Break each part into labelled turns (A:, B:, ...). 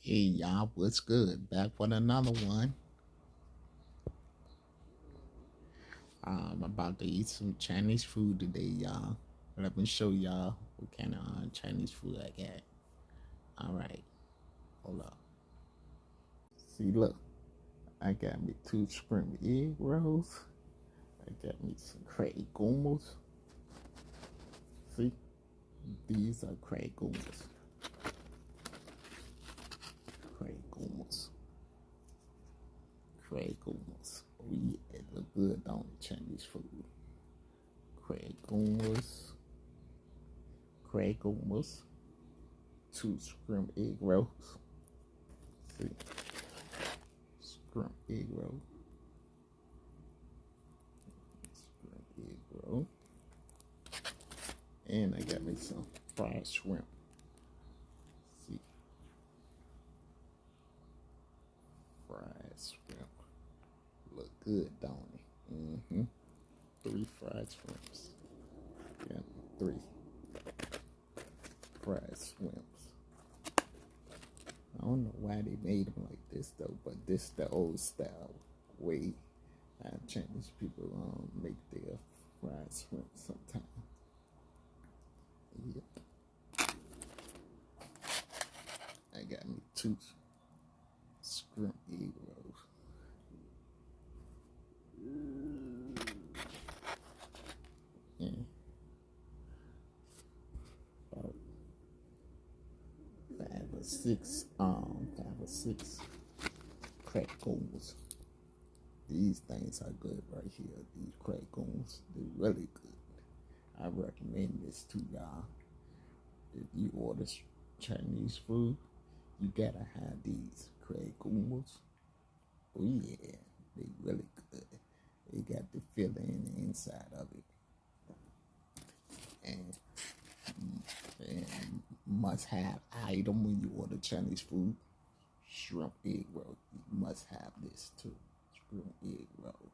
A: Hey y'all, what's good? Back with another one. I'm about to eat some Chinese food today, y'all. Let me show y'all what kind of Chinese food I got. Alright, hold up. See, look, I got me 2 scrambled egg rolls. I got me some crazy goomers. See, these are crazy goomers. Crazy goomers. Crazy goomers. Oh yeah, it look good on Chinese food. Crackers, 2 scrambled egg rolls. See, scrambled egg roll, scrambled egg roll, and I got me some fried shrimp. See, fried shrimp, look good, don't it? 3 fried shrimps. Yeah, 3 fried shrimps. I don't know why they made them like this though, but this the old style way Chinese people make their fried shrimp sometimes. Yep. I got me 2 scrimp egg rolls. Yeah. About 5 or 6 crackers. These things are good right here. These crackers, they're really good. I recommend this to y'all. If you order Chinese food, you gotta have these crackers. Oh yeah, they really good. They got the filling inside of it. And must have item when you order Chinese food, shrimp egg roll. You must have this too, shrimp egg roll.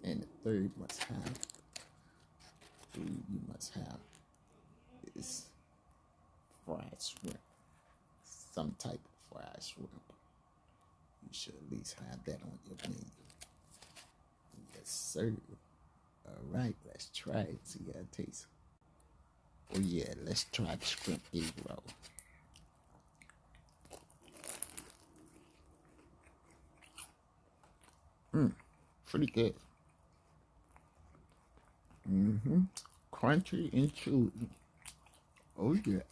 A: And the third must have food you must have is fried shrimp, some type of fried shrimp. You should at least have that on your menu. Yes, sir. All right, let's try it. See how it tastes. Oh yeah, let's try the shrimp egg roll. Pretty good. Crunchy and chewy. Oh yeah.